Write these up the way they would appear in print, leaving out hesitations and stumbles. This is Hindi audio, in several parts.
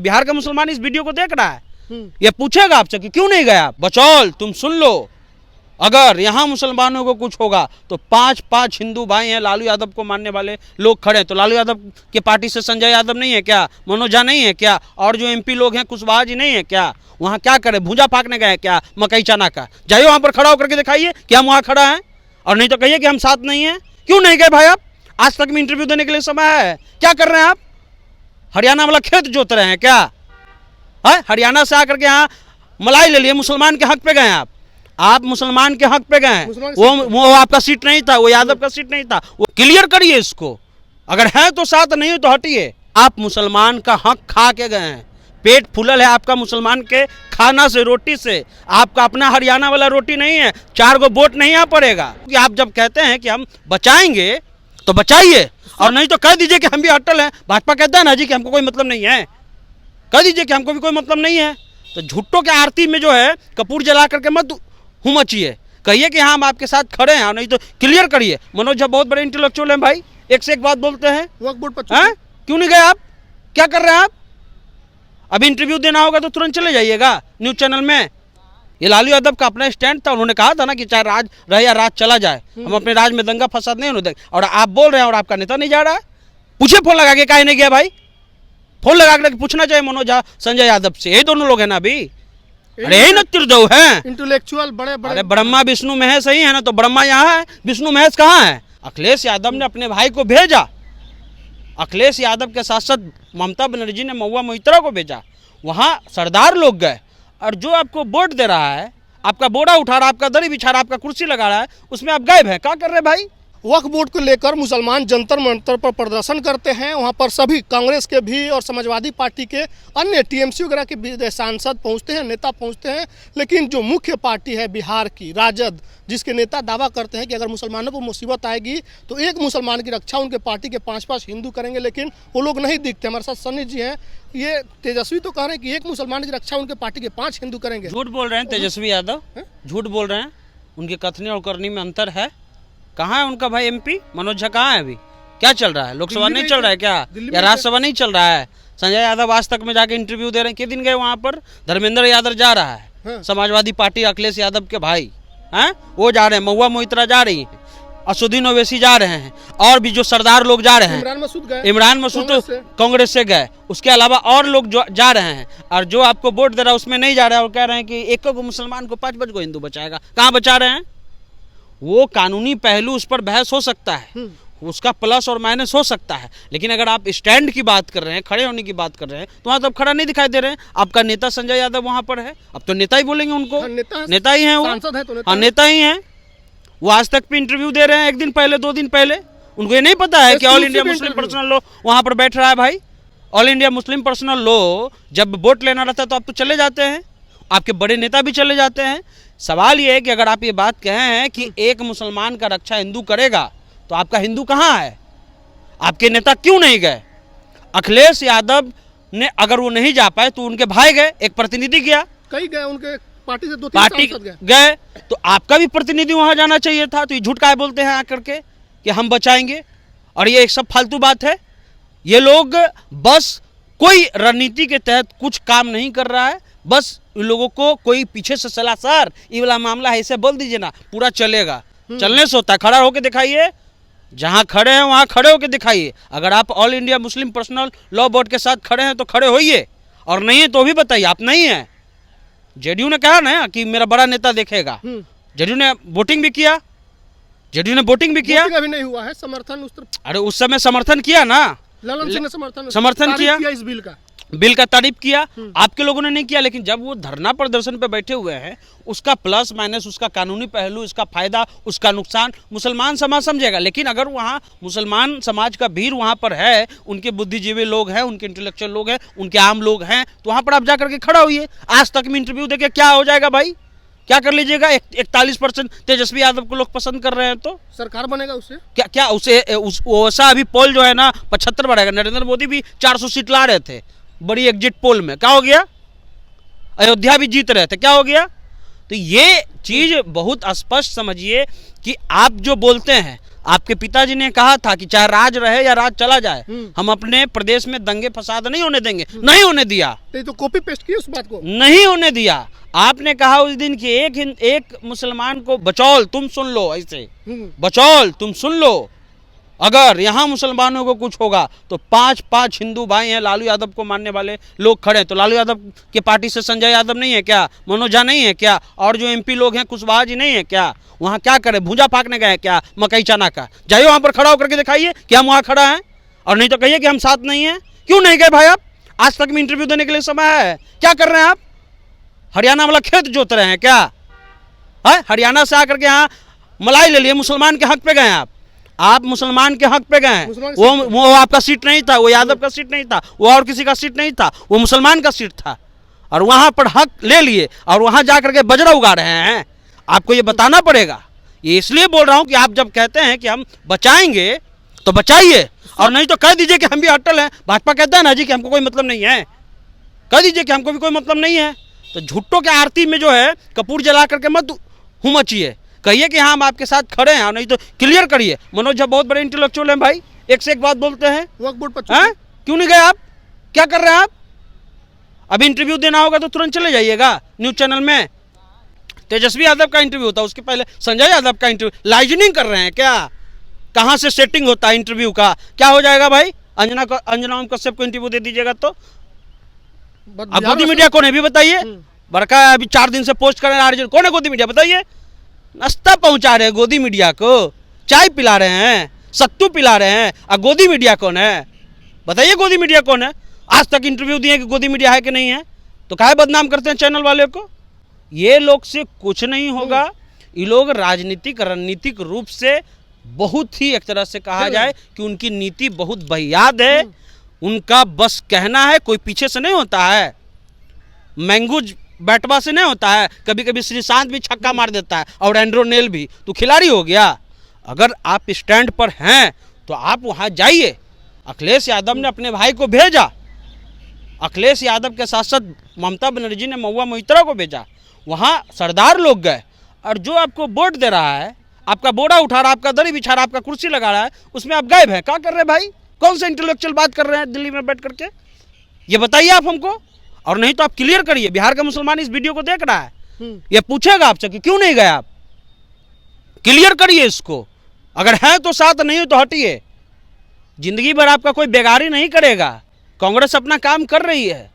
बिहार का मुसलमान इस वीडियो को देख रहा है, ये पूछेगा आपसे कि क्यों नहीं गया। बचौल तुम सुन लो, अगर यहाँ मुसलमानों को कुछ होगा तो 5-5 हिंदू भाई हैं लालू यादव को मानने वाले लोग खड़े हैं। तो लालू यादव के पार्टी से संजय यादव नहीं है क्या, मनोज झा नहीं है क्या, और जो एमपी लोग हैं कुशवाहा जी नहीं है क्या, वहाँ क्या करे, भूजा फाकने गए क्या मकई चना का। जाइए वहाँ पर खड़ा होकर के दिखाइए कि हम वहाँ खड़ा हैं, और नहीं तो कहिए कि हम साथ नहीं हैं। क्यों नहीं गए भाई आप? आज तक में इंटरव्यू देने के लिए समय है, क्या कर रहे हैं आप? हरियाणा वाला खेत जोत रहे हैं क्या? है हरियाणा से आकर के यहाँ मलाई ले लिए, मुसलमान के हक पे गए आप मुसलमान के हक पे गए हैं। वो आपका सीट नहीं था, वो यादव का सीट नहीं था, वो क्लियर करिए इसको। अगर है तो साथ, नहीं हो तो हटिए। आप मुसलमान का हक खा के गए हैं, पेट फूलल है आपका मुसलमान के खाना से, रोटी से। आपका अपना हरियाणा वाला रोटी नहीं है, 4 गो वोट नहीं आ पड़ेगा। कि आप जब कहते हैं कि हम बचाएंगे तो बचाइए, और नहीं तो कह दीजिए कि हम भी अटल हैं। भाजपा कहता है ना जी कि हमको कोई मतलब नहीं है, कह दीजिए कि हमको भी कोई मतलब नहीं है। तो झुट्टों के आरती में जो है कपूर जला करके मत मचिए, कहिए कि हाँ हम आपके साथ खड़े हैं, नहीं तो क्लियर करिए। मनोज झा बहुत बड़े इंटेलेक्चुअल हैं भाई, एक से एक बात बोलते हैं। क्यों नहीं गए आप? क्या कर रहे हैं आप? अभी इंटरव्यू देना होगा तो तुरंत चले जाइएगा न्यूज चैनल में। ये लालू यादव का अपना स्टैंड था, उन्होंने कहा था ना कि चाहे राज रहे या राज चला जाए, हम अपने राज में दंगा फसाद नहीं होने देंगे। और आप बोल रहे हैं और आपका नेता नहीं जा रहा है। पूछे फोन लगा के, काहे नहीं गया भाई? फोन लगा के पूछना चाहिए मनोज झा संजय यादव से, यही दोनों लोग हैं ना अभी। अरे यही ना त्रिदेव है, इंटेलेक्चुअल बड़े बड़े। अरे ब्रह्मा विष्णु महेश सही है ना, तो ब्रह्मा यहाँ है, विष्णु महेश कहाँ है? अखिलेश यादव ने अपने भाई को भेजा, अखिलेश यादव के साथ साथ ममता बनर्जी ने महुआ मोइत्रा को भेजा, वहाँ सरदार लोग गए। और जो आपको वोट दे रहा है, आपका बोरा उठा रहा है, आपका दरी बिछा रहा है, आपका कुर्सी लगा रहा है, उसमें आप गायब हैं। क्या कर रहे हैं भाई? वक्फ बोर्ड को लेकर मुसलमान जंतर मंतर पर प्रदर्शन करते हैं। वहां पर सभी कांग्रेस के भी और समाजवादी पार्टी के अन्य टीएमसी वगैरह के भी सांसद पहुंचते हैं, नेता पहुंचते हैं। लेकिन जो मुख्य पार्टी है बिहार की राजद, जिसके नेता दावा करते हैं कि अगर मुसलमानों को मुसीबत आएगी तो एक मुसलमान की रक्षा उनके पार्टी के 5-5 हिंदू करेंगे, लेकिन वो लोग नहीं दिखते। हमारे साथ सन्नी जी हैं, ये तेजस्वी तो कह रहे हैं कि एक मुसलमान की रक्षा उनके पार्टी के 5 हिंदू करेंगे। झूठ बोल रहे हैं तेजस्वी यादव, झूठ बोल रहे हैं। उनके कथनी और करनी में अंतर है। कहाँ है उनका भाई एमपी मनोज झा? कहाँ है अभी? क्या चल रहा है? लोकसभा नहीं चल रहा है क्या, या राज्यसभा नहीं चल रहा है? संजय यादव आज तक में जाके इंटरव्यू दे रहे हैं। किस दिन गए वहाँ पर? धर्मेंद्र यादव जा रहा है, समाजवादी पार्टी अखिलेश यादव के भाई हैं, वो जा रहे हैं। महुआ मोइत्रा जा रही है, असुद्दीन ओवैसी जा रहे हैं, और भी जो सरदार लोग जा रहे हैं। इमरान मसूद तो कांग्रेस से गए, उसके अलावा और लोग जा रहे हैं। और जो आपको वोट दे रहा है उसमें नहीं जा रहा है, और कह रहे हैं कि एक को मुसलमान को 5-5 को हिंदू बचाएगा। कहाँ बचा रहे हैं? वो कानूनी पहलू, उस पर बहस हो सकता है, उसका प्लस और माइनस हो सकता है। लेकिन अगर आप स्टैंड की बात कर रहे हैं, खड़े होने की बात कर रहे हैं, तो वहाँ तो खड़ा नहीं दिखाई दे रहे हैं। आपका नेता संजय यादव वहाँ पर है, अब तो नेता ही बोलेंगे उनको। नेता ही है वो, हाँ नेता ही है वो। आज तक भी इंटरव्यू दे रहे हैं, 1 दिन पहले 2 दिन पहले। उनको ये नहीं पता है कि all India Muslim personal law वहाँ पर बैठ रहा है भाई। All India Muslim personal law जब वोट लेना रहता है तो आप तो चले जाते हैं, आपके बड़े नेता भी चले जाते हैं। सवाल ये है कि अगर आप ये बात कहे हैं कि एक मुसलमान का रक्षा हिंदू करेगा, तो आपका हिंदू कहाँ है? आपके नेता क्यों नहीं गए? अखिलेश यादव ने अगर वो नहीं जा पाए तो उनके भाई गए, एक प्रतिनिधि गया, कई गए उनके पार्टी से 2-3 पार्टी गए, तो आपका भी प्रतिनिधि वहां जाना चाहिए था। तो ये झूठ काहे बोलते हैं आकर के कि हम बचाएंगे? और ये एक सब फालतू बात है। ये लोग बस कोई रणनीति के तहत कुछ काम नहीं कर रहा है, बस इन लोगों को कोई पीछे से सलाह, सर ये वाला मामला है, इसे बोल दीजिए ना, पूरा चलेगा। चलने से होता है, खड़ा होकर दिखाइए, जहां खड़े हैं वहां खड़े होकर दिखाइए। अगर आप all India Muslim personal law board के साथ खड़े हैं तो खड़े होइए, और नहीं है तो भी बताइए आप नहीं है। जेडीयू ने कहा ना कि मेरा बड़ा नेता देखेगा, जेडीयू ने वोटिंग भी किया, जेडीयू ने वोटिंग भी किया। अभी नहीं हुआ है समर्थन अरे उस समय समर्थन किया ना, ललन सिंह ने समर्थन किया इस बिल का तारीफ किया। आपके लोगों ने नहीं किया। लेकिन जब वो धरना प्रदर्शन पे बैठे हुए हैं, उसका प्लस माइनस, उसका कानूनी पहलू, उसका फायदा, उसका नुकसान मुसलमान समाज समझेगा। लेकिन अगर वहाँ मुसलमान समाज का भीड़ वहाँ पर है, उनके बुद्धिजीवी लोग हैं, उनके इंटेलेक्चुअल लोग हैं, उनके आम लोग हैं, तो वहाँ पर आप जाकर के खड़ा होइए। आज तक में इंटरव्यू देके क्या हो जाएगा भाई? क्या कर लीजिएगा? 41% तेजस्वी यादव को लोग पसंद कर रहे हैं, तो सरकार बनेगा उससे क्या उसे वैसा अभी पोल जो है ना 75 बढ़ेगा। नरेंद्र मोदी भी 400 सीट ला रहे थे बड़ी एग्जिट पोल में, क्या हो गया? अयोध्या भी जीत रहे थे, क्या हो गया? तो ये चीज बहुत स्पष्ट समझिए कि आप जो बोलते हैं, आपके पिताजी ने कहा था कि चाहे राज रहे या राज चला जाए, हम अपने प्रदेश में दंगे फसाद नहीं होने देंगे। नहीं होने दिया। तो कॉपी पेस्ट किया उस बात को, नहीं होने दिया। आपने कहा उस दिन कि एक मुसलमान को बचौल तुम सुन लो, ऐसे बचौल तुम सुन लो, अगर यहाँ मुसलमानों को कुछ होगा तो 5-5 हिंदू भाई हैं लालू यादव को मानने वाले लोग खड़े हैं। तो लालू यादव के पार्टी से संजय यादव नहीं है क्या, मनोज झा नहीं है क्या, और जो एमपी लोग हैं कुशवाहा जी नहीं है क्या, वहाँ क्या करे, भूजा फाकने गए क्या मकई चना का? जाइए वहाँ पर खड़ा होकर के दिखाइए कि हम वहाँ खड़ा हैं, और नहीं तो कहिए कि हम साथ नहीं हैं। क्यों नहीं गए भाई आप? आज तक में इंटरव्यू देने के लिए समय है, क्या कर रहे हैं आप? हरियाणा वाला खेत जोत रहे हैं क्या? हरियाणा से आकर के यहाँ मलाई ले लिए, मुसलमान के हक पे गए आप मुसलमान के हक पे गए हैं। वो आपका सीट नहीं था, वो यादव का सीट नहीं था, वो और किसी का सीट नहीं था, वो मुसलमान का सीट था, और वहां पर हक ले लिए और वहां जाकर के बजरा उगा रहे हैं। आपको ये बताना पड़ेगा। ये इसलिए बोल रहा हूं कि आप जब कहते हैं कि हम बचाएंगे तो बचाइए, और नहीं तो कह दीजिए कि हम भी अटल हैं। भाजपा कहता है ना जी कि हमको कोई मतलब नहीं है, कह दीजिए कि हमको भी कोई मतलब नहीं है। तो झुट्टों के आरती में जो है कपूर जला करके मत मचिए, कहिए कि हाँ हम आपके साथ खड़े हैं, नहीं तो क्लियर करिए। मनोज झा बहुत बड़े इंटेलेक्चुअल हैं भाई, एक से एक बात बोलते हैं। वक्त बोर्ड पर क्यों नहीं गए आप? क्या कर रहे हैं आप? अभी इंटरव्यू देना होगा तो तुरंत चले जाइएगा न्यूज चैनल में। तेजस्वी यादव का इंटरव्यू था, उसके पहले संजय यादव का इंटरव्यू। लाइजनिंग कर रहे हैं क्या? कहाँ से सेटिंग होता है इंटरव्यू का? क्या हो जाएगा भाई? अंजना ओम कश्यप को इंटरव्यू दे दीजिएगा तो अब गोदी मीडिया कौन है भी बताइए? बड़का अभी 4 दिन से पोस्ट कर रहे हैं, कौन है गोदी मीडिया बताइए? नाश्ता पहुंचा रहे हैं गोदी मीडिया को, चाय पिला रहे हैं, सत्तू पिला रहे हैं, और गोदी मीडिया कौन है बताइए? गोदी मीडिया कौन है? आज तक इंटरव्यू दिए कि गोदी मीडिया है कि नहीं है, तो काहे बदनाम करते हैं चैनल वाले को? ये लोग से कुछ नहीं होगा। ये लोग राजनीतिक रणनीतिक रूप से बहुत ही एक तरह से कहा जाए कि उनकी नीति बहुत बहियाद है। उनका बस कहना है, कोई पीछे से नहीं होता है, मैंगूज बैटवा से नहीं होता है। कभी कभी श्रीशांत भी छक्का मार देता है और एंड्रोनेल भी, तो खिलाड़ी हो गया। अगर आप स्टैंड पर हैं तो आप वहां जाइए। अखिलेश यादव ने अपने भाई को भेजा, अखिलेश यादव के साथ साथ ममता बनर्जी ने महुआ मोहित्रा को भेजा, वहां सरदार लोग गए, और जो आपको वोट दे रहा है, आपका बोरा उठा रहा है, आपका दरी बिछा रहा है, आपका कुर्सी लगा रहा है, उसमें आप गायब हैं। क्या कर रहे हैं भाई? कौन सा इंटेलेक्चुअल बात कर रहे हैं दिल्ली में बैठ करके? ये बताइए आप हमको, और नहीं तो आप क्लियर करिए। बिहार का मुसलमान इस वीडियो को देख रहा है, ये पूछेगा आपसे कि क्यों नहीं गए आप? क्लियर करिए इसको। अगर है तो साथ, नहीं हो तो हटिए। जिंदगी भर आपका कोई बेगारी नहीं करेगा। कांग्रेस अपना काम कर रही है।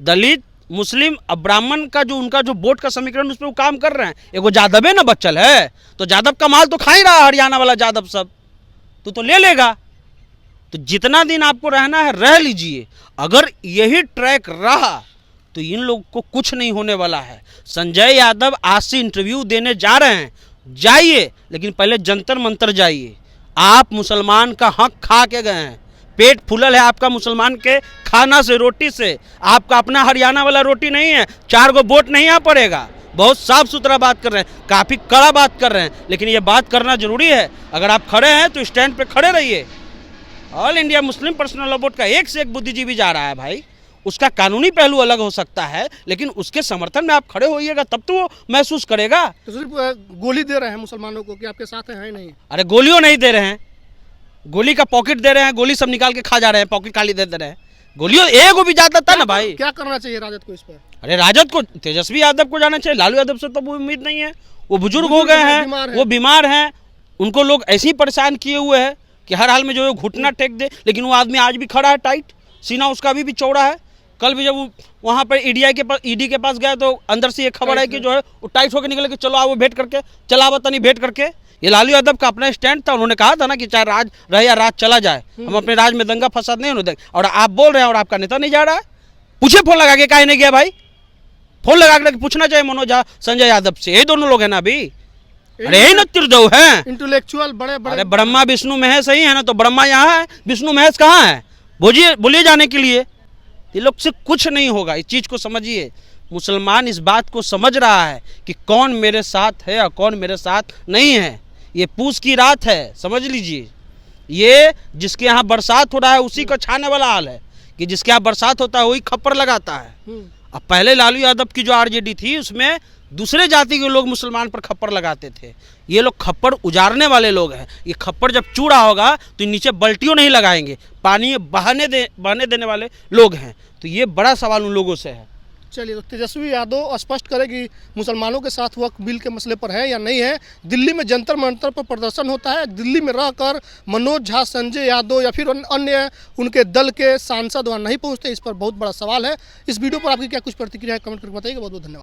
दलित, मुस्लिम, ब्राह्मण का जो उनका जो वोट का समीकरण, उस पर वो काम कर रहे हैं। एगो यादव ना बच्चल है, तो यादव का माल तो खा ही रहा है हरियाणा वाला यादव सब, तो ले लेगा। तो जितना दिन आपको रहना है रह लीजिए। अगर यही ट्रैक रहा तो इन लोग को कुछ नहीं होने वाला है। संजय यादव आज से इंटरव्यू देने जा रहे हैं, जाइए, लेकिन पहले जंतर मंतर जाइए। आप मुसलमान का हक खा के गए हैं, पेट फुलल है आपका मुसलमान के खाना से, रोटी से। आपका अपना हरियाणा वाला रोटी नहीं है, 4 गो वोट नहीं आ पड़ेगा। बहुत साफ सुथरा बात कर रहे हैं, काफ़ी कड़ा बात कर रहे हैं, लेकिन ये बात करना जरूरी है। अगर आप खड़े हैं तो स्टैंड पे खड़े रहिए। All India Muslim personal law board का एक से एक बुद्धिजीवी जा रहा है भाई, उसका कानूनी पहलू अलग हो सकता है, लेकिन उसके समर्थन में आप खड़े होइएगा, तब तो वो महसूस करेगा। तो सिर्फ गोली दे रहे हैं मुसलमानों को कि आपके साथ हैं नहीं? अरे गोलियों नहीं दे रहे हैं, गोली का पॉकेट दे रहे हैं, गोली सब निकाल के खा जा रहे हैं, पॉकेट खाली दे रहे हैं। गोलियों एगो भी जाता था ना भाई। क्या करना चाहिए राजद को इस पर? अरे राजद को, तेजस्वी यादव को जाना चाहिए। लालू यादव से तो उम्मीद नहीं है, वो बुजुर्ग हो गए हैं, वो बीमार हैं, उनको लोग ऐसे ही परेशान किए हुए हैं कि हर हाल में जो है घुटना टेक दे। लेकिन वो आदमी आज भी खड़ा है टाइट, सीना उसका अभी भी चौड़ा है। कल भी जब वो वहाँ पर ईडी के पास गया तो अंदर से ये खबर है कि जो है वो टाइट होकर निकले कि चलो आओ भेंट करके, चला बतानी भेंट करके। ये लालू यादव का अपना स्टैंड था, उन्होंने कहा था ना कि चाहे राज रहे या राज चला जाए, हम अपने राज में दंगा फसाद नहीं होने देंगे। और आप बोल रहे हैं और आपका नेता नहीं जा रहा है। पूछे फोन लगा के, काहे नहीं गया भाई? फोन लगा के पूछना चाहिए मनोज झा, संजय यादव से। यही दोनों लोग हैं ना अभी। अरे यही ना त्रिदेव है, इंटेलेक्चुअल बड़े। अरे ब्रह्मा विष्णु महेश सही है ना, तो ब्रह्मा यहाँ है, विष्णु महेश कहाँ है? बोलिए जाने के लिए। ये लोग से कुछ नहीं होगा, इस चीज को समझिए। मुसलमान इस बात को समझ रहा है कि कौन मेरे साथ है और कौन मेरे साथ नहीं है। ये पूस की रात है, समझ लीजिए। ये जिसके यहाँ बरसात हो रहा है उसी को छाने वाला हाल है कि जिसके यहाँ बरसात होता है वही खप्पर लगाता है। अब पहले लालू यादव की जो आरजेडी थी उसमें दूसरे जाति के लोग मुसलमान पर खप्पड़ लगाते थे। ये लोग खप्पड़ उजाड़ने वाले लोग हैं। ये खप्पड़ जब चूड़ा होगा तो नीचे बल्टियों नहीं लगाएंगे, पानी बहाने देने वाले लोग हैं। तो ये बड़ा सवाल उन लोगों से है। चलिए, तो तेजस्वी यादव स्पष्ट करे कि मुसलमानों के साथ वक्फ बिल के मसले पर है या नहीं है। दिल्ली में जंतर मंतर पर प्रदर्शन होता है, दिल्ली में रहकर मनोज झा, संजय यादव या फिर अन्य उनके दल के सांसद वहाँ नहीं पहुँचते, इस पर बहुत बड़ा सवाल है। इस वीडियो पर आपकी क्या कुछ प्रतिक्रिया है, कमेंट करके बताइएगा। बहुत बहुत धन्यवाद।